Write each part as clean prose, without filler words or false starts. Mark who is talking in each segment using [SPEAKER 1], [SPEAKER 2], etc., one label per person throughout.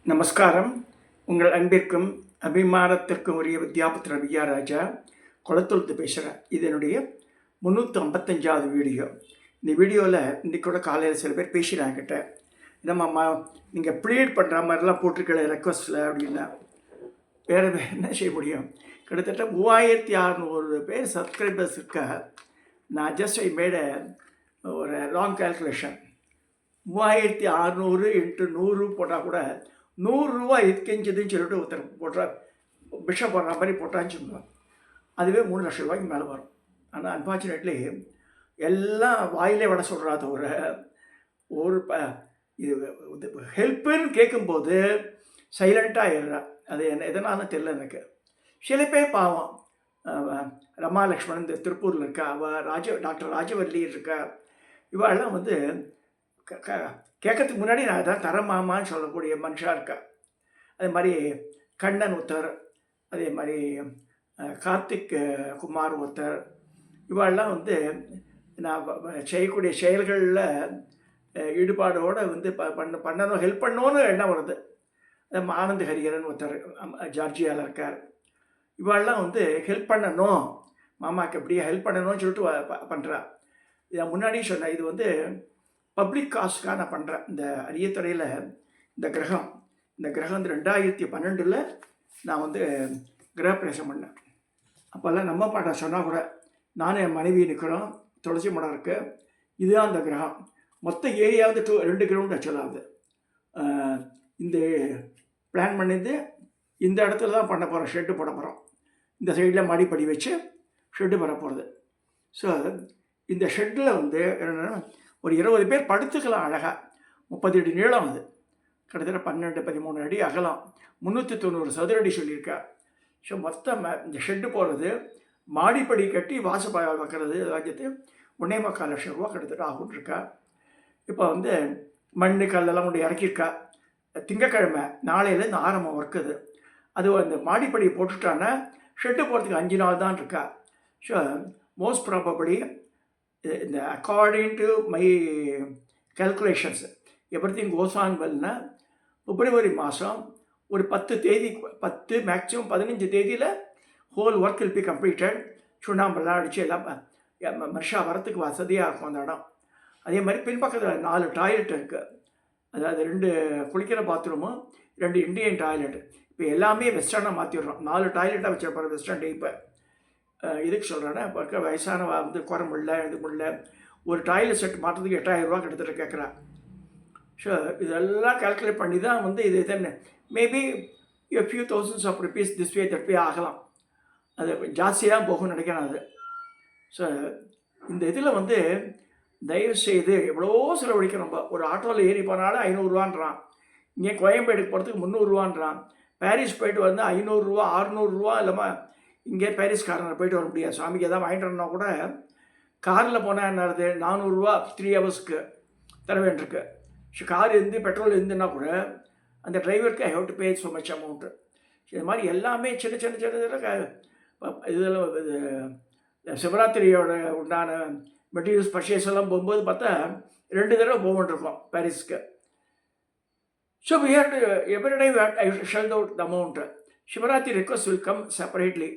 [SPEAKER 1] நமஸ்காரம். உங்கள் அன்பிற்கும் அபிமானத்திற்கும் உரிய வித்யாபுத்திர வித்யாராஜா குளத்தொழுத்து பேசுகிறேன். இது என்னுடைய 355வது வீடியோ. இந்த வீடியோவில் இன்றைக்கி கூட காலையில் சில பேர் பேசுகிறாங்கிட்ட, என்னம்மா நீங்கள் ப்ளீட் பண்ணுற மாதிரிலாம் போட்டிருக்கல ரெக்வஸ்ட்டில் அப்படின்னா, வேறு என்ன செய்ய முடியும்? கிட்டத்தட்ட 3600 பேர் சப்ஸ்கிரைபர்ஸ் இருக்க. நான் ஜஸ்ட் ஐ மேட ஒரு லாங் கால்குலேஷன். 3600 × 100 போட்டால் கூட 100 ரூபா எதுக்கெஞ்சதுன்னு சொல்லிட்டு ஒருத்தர் போடுற பிஷப் போடுற மாதிரி போட்டான்னு சொல்லுவாங்க. அதுவே 3 லட்சம் ரூபாய்க்கு மேலே வரும். ஆனால் அன்ஃபார்ச்சுனேட்லி எல்லாம் வாயிலே விட சொல்கிறாத ஒரு இது ஹெல்ப்புன்னு கேட்கும்போது சைலண்ட்டாக ஆயிடுறா. அது எதனாலும் தெரியல எனக்கு. சில பேர் பாவம், ரமா லக்ஷ்மணன் இந்த திருப்பூரில் இருக்கா, அவள் டாக்டர் ராஜவல்லி இருக்கா, இவாளெல்லாம் வந்து கேட்கறதுக்கு முன்னாடி நான் தான் தரமாமான்னு சொல்லக்கூடிய மனுஷாக இருக்கா. அதே மாதிரி கண்ணன் ஒருத்தர், அதே மாதிரி கார்த்திக் குமார் ஒருத்தர், இவாளெலாம் வந்து நான் செய்யக்கூடிய செயல்களில் ஈடுபாடோடு வந்து பண்ணணும், ஹெல்ப் பண்ணணும்னு எண்ணம் வருது. ஆனந்த் ஹரிகரன் ஒருத்தர் ஜார்ஜியாவில் இருக்கார். இவாளெலாம் வந்து ஹெல்ப் பண்ணணும், மாமாவுக்கு எப்படியே ஹெல்ப் பண்ணணும்னு சொல்லிட்டு பண்ணுறா. இதை முன்னாடியே சொன்னேன், இது வந்து பப்ளிக் காஸ்ட்காக நான் பண்ணுறேன். இந்த அரியத்துறையில் இந்த கிரகம் வந்து 2012 நான் வந்து கிரகப்பிரவேசம் பண்ணேன். அப்போல்லாம் நம்ம பாட்டை சொன்னால் கூட நானும் என் மனைவி நிற்கிறோம், துளசி மடம் இருக்குது. இதுதான் அந்த கிரகம். மொத்த ஏரியாவது 2 கிரவுண்ட் ஆக்சுவலாகுது. இந்த பிளான் பண்ணிட்டு இந்த இடத்துல தான் பண்ண போகிறோம், ஷெட்டு போட போகிறோம். இந்த சைடில் மாடிப்படி வச்சு ஷெட்டு பண்ண போகிறது. ஸோ இந்த ஷெட்டில் வந்து என்னென்னா ஒரு 20 பேர் படுத்துக்கலாம் அழகாக. 30 அடி நீளம், அது கிட்டத்தட்ட 12-13 அடி அகலம், 390 சதுர அடி சொல்லியிருக்கா. ஸோ மொத்தம் இந்த ஷெட்டு போகிறது, மாடிப்படி கட்டி வாசப்பாய் வைக்கிறது ராஜ்யத்து 1.25 லட்சம் ரூபா கிட்டத்தட்ட ஆகும்ருக்கா. இப்போ வந்து மண் கல்லெல்லாம் கொண்டு இறக்கியிருக்கா. திங்கக்கிழமை நாளையிலேருந்து ஆரம்பம் ஒர்க்குது. அது அந்த மாடிப்படி போட்டுட்டானா ஷெட்டு போகிறதுக்கு 5 நாள் தான் இருக்கா. ஸோ மோஸ்ட் ப்ராபபிளி இந்த according to my calculations everything goes on வெல்னா பிப்ரவரி மாதம் ஒரு 10 தேதி, 10 மேக்ஸிமம் 15 தேதியில் whole work will be completed. சுண்ணாம்பெல்லாம் அடித்து எல்லாம் மனுஷா வரத்துக்கு வசதியாக இருக்கும் அந்த இடம். அதே மாதிரி பின்பக்கத்தில் 4 டாய்லெட் இருக்குது. அதாவது 2 குளிக்கிற பாத்ரூமும் 2 இண்டியன் டாய்லெட். இப்போ எல்லாமே வெஸ்டர்னாக மாற்றிடுறோம். 4 டாய்லெட்டாக வச்சிருப்பாரு வெஸ்டர்ன் டைப்பை. இதுக்கு சொல்கிறேன்னா, இப்போ இருக்க வயசானவா வந்து குறை முடியல, இது முடியல, ஒரு டாய்லெட் செட் மாற்றத்துக்கு 8000 ரூபா கிட்டத்தட்ட கேட்குறா. ஸோ இதெல்லாம் கால்குலேட் பண்ணி தான் வந்து இது தானே maybe few thousands of rupees this way that way ஆகலாம். அது ஜாஸ்தியாக போகும்னு நினைக்கிறேன் அது. ஸோ இந்த இதில் வந்து தயவுசெய்து எவ்வளோ செலவழிக்கிறோம். ஒரு ஆட்டோவில் ஏறி போனாலும் 500 ரூபான்றான். இங்கே கோயம்பேடுக்கு போகிறதுக்கு 300 ரூபான்றான். பாரிஸ் போயிட்டு வந்து 500 ரூபா 600 ரூபா இல்லாமல் இங்கே பாரிஸ்காரனை போயிட்டு வர முடியாது. சுவாமிக்கு எதாவது வாங்கிட்டு வரணும்னா கூட காரில் போனால் என்ன ஆகுது, 400 ரூபா 3 ஹவர்ஸ்க்கு தர வேண்டியிருக்கு. ஸோ கார் இருந்து பெட்ரோல் இருந்துன்னா கூட அந்த டிரைவருக்கு I have to pay so much amount. இது மாதிரி எல்லாமே சின்ன இதில் இது சிவராத்திரியோட உண்டான மெட்டீரியல்ஸ் பர்ச்சேஸ் எல்லாம் போகும்போது பார்த்தா 2 தடவை போகணுருக்கோம் பாரிஸ்க்கு. So we have to every day I shell out the amount. Shivaratri request will come separately.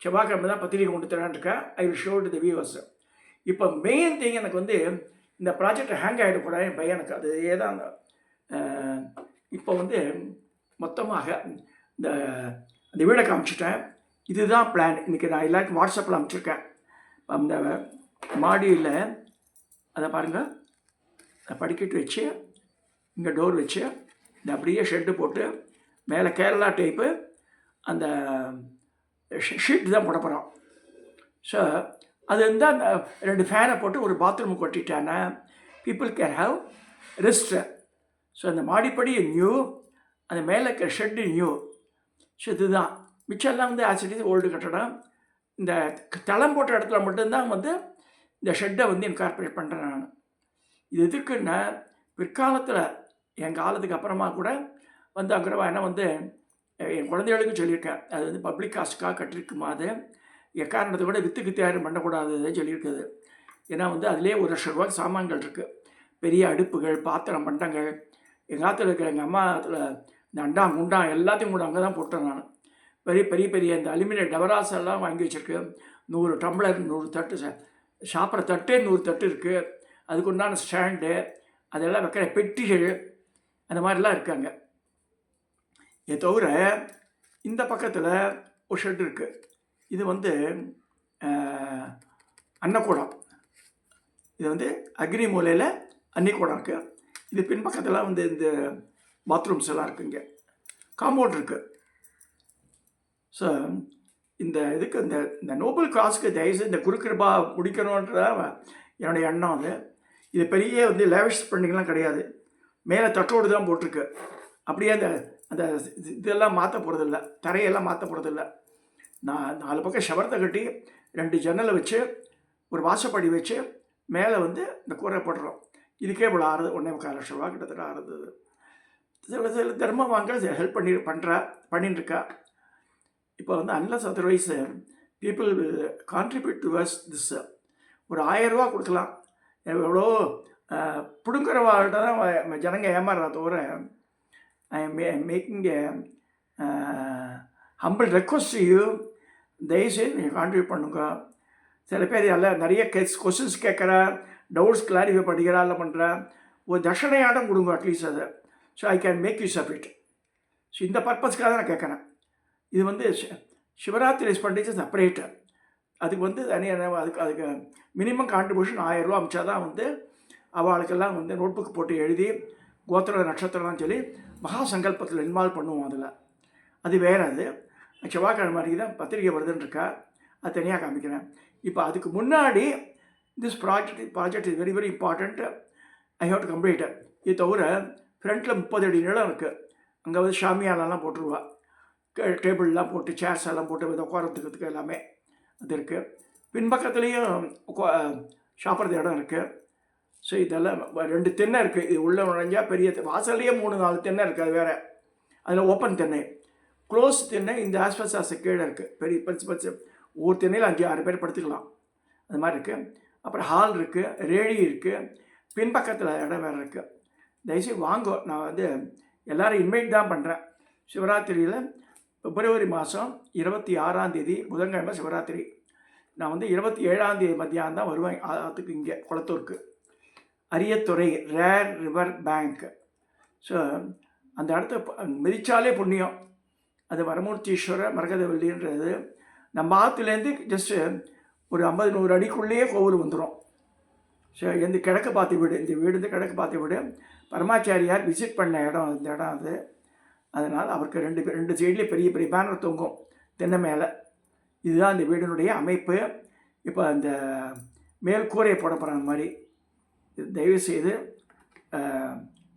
[SPEAKER 1] செவ்வாய்க்கிழமை தான் பத்திரிகை கொண்டு தரான்ருக்கேன். I will show to the viewers. இப்போ மெயின் திங் எனக்கு வந்து இந்த ப்ராஜெக்ட் ஹேங் ஆகிடக்கூடாது என் பையனுக்கு. அது ஏதான் இப்போ வந்து மொத்தமாக இந்த வீடை காமிச்சிட்டேன். இதுதான் பிளான். இன்றைக்கி நான் எல்லாருக்கும் வாட்ஸ்அப்பில் அனுப்பிச்சிருக்கேன். அந்த மாடியில் அதை பாருங்கள், படிக்கட்டு வச்சு இங்கே டோர் வச்சு இந்த அப்படியே ஷெட்டு போட்டு மேலே கேரளா டைப்பு அந்த ஷீட் தான் போட போகிறோம். ஸோ அது வந்து அந்த 2 ஃபேனை போட்டு ஒரு பாத்ரூமுக்கு கொட்டிட்டானா people can have rest. So அந்த மாடிப்படி நியூ, அந்த மேலே இருக்கிற ஷெட்டு நியூ. ஸோ இதுதான். மிச்சம்லாம் வந்து ஆக்சுவலி ஓல்டு கட்டடம். இந்த தளம் போட்ட இடத்துல மட்டும்தான் வந்து இந்த ஷெட்டை வந்து இன்கார்பரேட் பண்ணுறேன் நான். இது எதுக்குன்னா பிற்காலத்தில் என் காலத்துக்கு அப்புறமா கூட வந்து அங்கே என்ன வந்து என் குழந்தைகளுக்கும் சொல்லியிருக்கேன். அது வந்து பப்ளிக் காஸ்ட்டுக்காக கட்டிருக்குமா, அது எக்காரணத்தை கூட விற்றுக்கு தயார் பண்ணக்கூடாதுன்னு சொல்லியிருக்குது. ஏன்னா வந்து அதிலே 1 லட்சம் ரூபாய்க்கு சாமான்கள் இருக்குது. பெரிய அடுப்புகள், பாத்திரம், பண்டங்கள். எங்கள் ஆற்றுல இருக்கிற எங்கள் அம்மா ஆற்றுல இந்த அண்டா குண்டா எல்லாத்தையும் கூட அங்கே தான் போட்டேன் நான். பெரிய பெரிய பெரிய இந்த அலுமினியம் டவராஸ் எல்லாம் வாங்கி வச்சுருக்கு. 100 டம்ளர், 100 தட்டு, சாப்பிட்ற தட்டே 100 தட்டு இருக்குது. அதுக்கு உண்டான ஸ்டாண்டு, அதெல்லாம் வைக்கிற பெட்டிகள், அந்த மாதிரிலாம் இருக்காங்க. இதை தவிர இந்த பக்கத்தில் ஒரு ஷெட் இருக்குது. இது வந்து அன்னக்கூடம். இது வந்து அக்னி மூலையில் அன்னிக்கூடம் இருக்குது. இது பின்பக்கத்தில் வந்து இந்த பாத்ரூம்ஸ் எல்லாம் இருக்குங்க. காம்பவுண்ட் இருக்குது. ஸோ இந்த இதுக்கு இந்த நோபல் காஸ்க்கு தயவுசெய்து இந்த குருக்கிருபா முடிக்கணுன்ற என்னுடைய எண்ணம். அது இது பெரிய வந்து லேவிஷ் பண்ணிங்கலாம் கிடையாது. மேலே தட்டோடு தான் போட்டிருக்கு. அப்படியே அந்த அந்த இதெல்லாம் மாற்ற போகிறதில்ல, தரையெல்லாம் மாற்ற போகிறதில்ல. நான் 4 பக்கம் ஷவரத்தை கட்டி 2 ஜன்னலை வச்சு ஒரு வாசப்படி வச்சு மேலே வந்து இந்த கூரை போடுறோம். இதுக்கே இவ்வளோ ஆறுது, 1.25 லட்ச ரூபா கிட்டத்தட்ட ஆறுது. சில தர்மம் வாங்க ஹெல்ப் பண்ணிட்டுருக்கா. இப்போ வந்து unless otherwise people contribute towards this. ஒரு 1000 ரூபா கொடுக்கலாம். எவ்வளோ பிடுங்குறவாள்கிட்ட தான் ஜனங்க ஏமாறுறா தவிர I am making A humble request you, தயவுசெய்து நீங்கள் கான்ட்ரிபியூட் பண்ணுங்க. சில பேர் எல்லாம் நிறைய கொஸ்டின்ஸ் கேட்குறா, டவுட்ஸ் கிளாரிஃபை பண்ணிக்கிறா, இல்லை பண்ணுறா. ஒரு தட்சணையாடம் கொடுங்க அட்லீஸ்ட் அதை. So I can make use of it. So இந்த பர்பஸ்க்காக தான் நான் கேட்குறேன். இது வந்து சிவராத்திரி எக்ஸ்பெண்டிச்சர் செப்பரேட்டு. அதுக்கு வந்து தனியாக அதுக்கு மினிமம் கான்ட்ரிபியூஷன் 1000 ரூபா அமிச்சா தான் வந்து அவளுக்கெல்லாம் வந்து நோட் புக் போட்டு எழுதி கோத்திர நட்சத்திரம்னு சொல்லி மகா சங்கல்பத்தில் இன்வால்வ் பண்ணுவோம். அதில் அது வேறு. அது செவ்வாய்க்கிழமை மாதிரி தான் பத்திரிகை வருதுன்னு இருக்கா. அது தனியாக காமிக்கிறேன். இப்போ அதுக்கு முன்னாடி this project is very very important. I have to complete. இது தவிர ஃப்ரண்ட்டில் 30 அடி நிலம் இருக்குது. அங்கே வந்து ஷாமியானெல்லாம் போட்டுருவா. டேபிள்லாம் போட்டு சேர்ஸ் எல்லாம் போட்டு உட்காரத்துக்கிறதுக்கு எல்லாமே அது இருக்குது. பின்பக்கத்துலேயும் சாப்பிட்றது இடம் இருக்குது. ஸோ இதெல்லாம் 2 தென்னை இருக்குது. இது உள்ளே நுழைஞ்சா பெரிய வாசல்லையே 3-4 தென்னை இருக்குது. அது வேறு. அதில் ஓப்பன் தென்னை, க்ளோஸ் தென்னை இந்த ஆஸ்பெஸ்டாஸ் கீழே இருக்குது. பெரிய பறிச்சு ஒவ்வொரு தென்னையில் 5-6 பேர் படுத்துக்கலாம். அது மாதிரி இருக்குது. அப்புறம் ஹால் இருக்குது, ரேடி இருக்குது, பின்பக்கத்தில் இடம் வேறு இருக்குது. தயவுசெய்து வாங்கோ. நான் வந்து எல்லோரும் இன்வைட் தான் பண்ணுறேன். சிவராத்திரியில் பிப்ரவரி மாதம் 26ஆம் தேதி புதன்கிழமை சிவராத்திரி. நான் வந்து 27ஆம் தேதி மத்தியானம் தான் வருவேன். அதுக்கு இங்கே குளத்தூருக்கு அரியத்துறை ரேர் ரிவர் பேங்க். ஸோ அந்த இடத்த மிதிச்சாலே புண்ணியம். அது வரமூர்த்தீஸ்வரர் மரகதவல்லின்றது நம்ம ஆற்றுலேருந்து ஜஸ்ட்டு ஒரு 50-100 அடிக்குள்ளேயே கோவில் வந்துடும். ஸோ இந்த கிழக்கு பார்த்து வீடு, இந்த வீடு வந்து கிழக்கு பார்த்து வீடு. பரமாச்சாரியார் விசிட் பண்ண இடம் இந்த இடம் அது. அதனால் அவருக்கு 2 சைட்லேயும் பெரிய பெரிய பேனர் தொங்கும் தென்னை மேலே. இதுதான் இந்த வீடினுடைய அமைப்பு. இப்போ அந்த மேல் கூரையை போட போகிற மாதிரி. தயவுசெய்து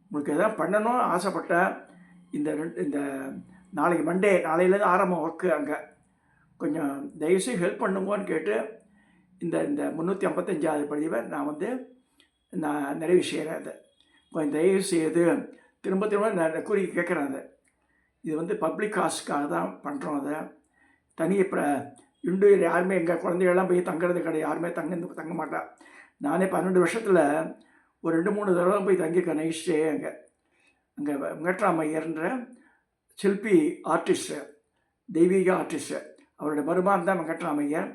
[SPEAKER 1] உங்களுக்கு எதாவது பண்ணணும் ஆசைப்பட்டால் இந்த நாளைக்கு மண்டே, நாளையிலேருந்து ஆரம்பம் ஒர்க்கு. அங்கே கொஞ்சம் தயவுசெய்து ஹெல்ப் பண்ணுங்கன்னு கேட்டு இந்த 355வது பதிவை நான் நிறைவு செய்கிறேன். அதை கொஞ்சம் தயவுசெய்து திரும்ப நான் கூறி கேட்குறேன். அதை இது வந்து பப்ளிக் காஸ்ட்காக தான் பண்ணுறோம். அதை இப்போ இண்டிவிஜுவல் யாருமே எங்கள் குழந்தைகள்லாம் போய் தங்குறது கிடையாது. யாருமே தங்க மாட்டா. நானே 12 வருஷத்தில் ஒரு 2-3 தடவை போய் தங்கியிருக்கேன் நைட் ஸ்டே. அங்கே வெங்கட்ராமையர்ன்ற சிற்பி ஆர்டிஸ்ட்டு, தெய்வீக ஆர்டிஸ்ட்டு, அவருடைய மருமான் தான் வெங்கட்ராமையர்.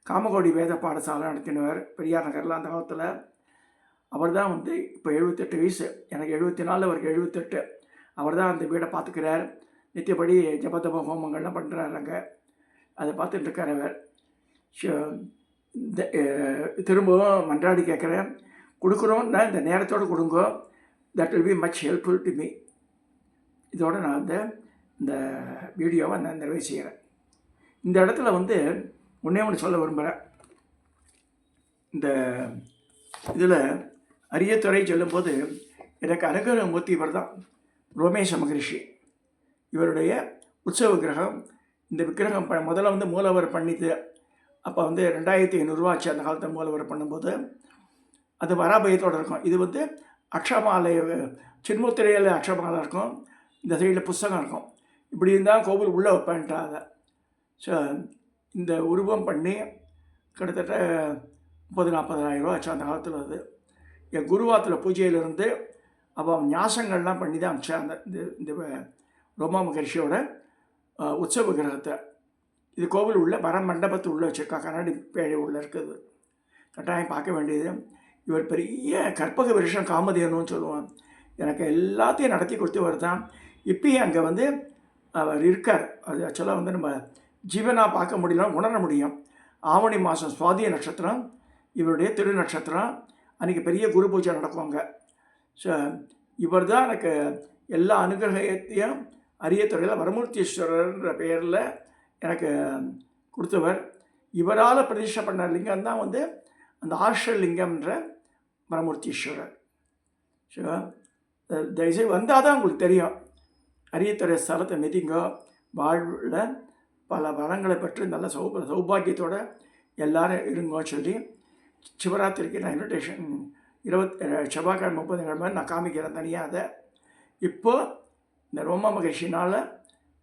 [SPEAKER 1] காமகோடி வேத பாடசாலை நடத்தினவர் பெரியார் நகரில் அந்த காலத்தில். அவர் தான் வந்து இப்போ 78 வயசு. எனக்கு 74, அவருக்கு 78. அவர் தான் அந்த வீடை பார்த்துக்கிறார். நித்தியப்படி ஜபதப ஹோமங்கள்லாம் பண்ணுறாருங்க. அதை பார்த்துட்டுருக்கார் அவர். திரும்பவும் மன்றாடி கேட்குறேன், கொடுக்குறோன்னா இந்த நேரத்தோடு கொடுங்கோ. That will be much helpful to me. இதோடு நான் இந்த வீடியோவை நான் நிறைவு செய்கிறேன். இந்த இடத்துல வந்து ஒன்று சொல்ல விரும்புகிறேன். இந்த இதில் அரியத்துறை சொல்லும்போது எனக்கு அனுகிரகமூர்த்தி இவர் தான், ரோமேஷ மகரிஷி. இவருடைய உற்சவ விக்கிரகம். இந்த விக்கிரகம் முதல்ல வந்து மூலவர் பண்ணிது. அப்போ வந்து 2500 ரூபா ஆச்சு அந்த காலத்தில் மூலவர் பண்ணும்போது. அது வராபயத்தோடு இருக்கும். இது வந்து அக்ஷமாலை, சின்முத்திரையில் அக்ஷமாலை இருக்கும். இந்த சைடில் புஸ்தகம் இருக்கும். இப்படி இருந்தால் கோவில் உள்ளே வைப்பேன்ட்டாங்க. ஸோ இந்த உருவம் பண்ணி கிட்டத்தட்ட 30,000-40,000 ரூபா ஆச்சு அந்த காலத்தில். அது என் குருவாத்தில் பூஜையிலிருந்து அவன் ஞாசங்கள்லாம் பண்ணி தான் அமிச்சா. இந்த ரோமா மகரிஷியோட உற்சவ கிரகத்தை. இது கோவில் உள்ள மண்டபத்து உள்ளே வச்சுருக்கா, கண்ணாடி பேழை உள்ளே இருக்குது. கட்டாயம் பார்க்க வேண்டியது. இவர் பெரிய கற்பக விருஷம் காமதேனுன்னு சொல்லுவான். எனக்கு எல்லாத்தையும் நடத்தி கொடுத்தவர் தான். இப்பயும் அங்கே வந்து அவர் இருக்கார். அது ஆக்சுவலாக வந்து நம்ம ஜீவனாக பார்க்க முடியல, உணர முடியும். ஆவணி மாதம் சுவாதி நட்சத்திரம் இவருடைய திரு நட்சத்திரம். அன்றைக்கி பெரிய குரு பூஜை நடக்குவாங்க. ஸோ இவர் தான் எனக்கு எல்லா அனுகிரகத்தையும் அரிய துறையில் வரமூர்த்தீஸ்வரர்ன்ற பெயரில் எனக்கு கொடுத்தவர். இவரால் பிரதிஷ்டை பண்ண லிங்கம் தான் வந்து அந்த ஆர்ஷலிங்கம்ன்ற வரமூர்த்தீஸ்வரர். ஸோ தயவுசெய்து வந்தால் தான் உங்களுக்கு தெரியும். அரியத்துறை ஸ்தலத்தை மிதிங்கோ. வாழ்வில் பல வளங்களை பெற்று நல்ல சௌபாகியத்தோடு எல்லாரும் இருங்கோன்னு சொல்லி சிவராத்திரிக்கு நான் இன்விடேஷன் செவ்வாய்க்கிழமை 30 கிழமை நான் காமிக்கிறேன் தனியாக. அதை இப்போது இந்த ரோமா மகரிஷினால்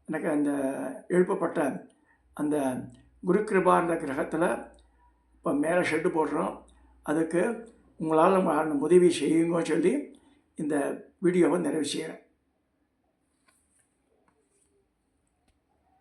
[SPEAKER 1] எனக்கு அந்த எழுப்பப்பட்ட அந்த குரு கிருபான்ற கிரகத்தில் இப்போ மேலே ஷெட்டு போடுறோம். அதுக்கு உங்களால் உதவி செய்யுங்கன்னு சொல்லி இந்த வீடியோவை நிறைவு செய்கிறேன்.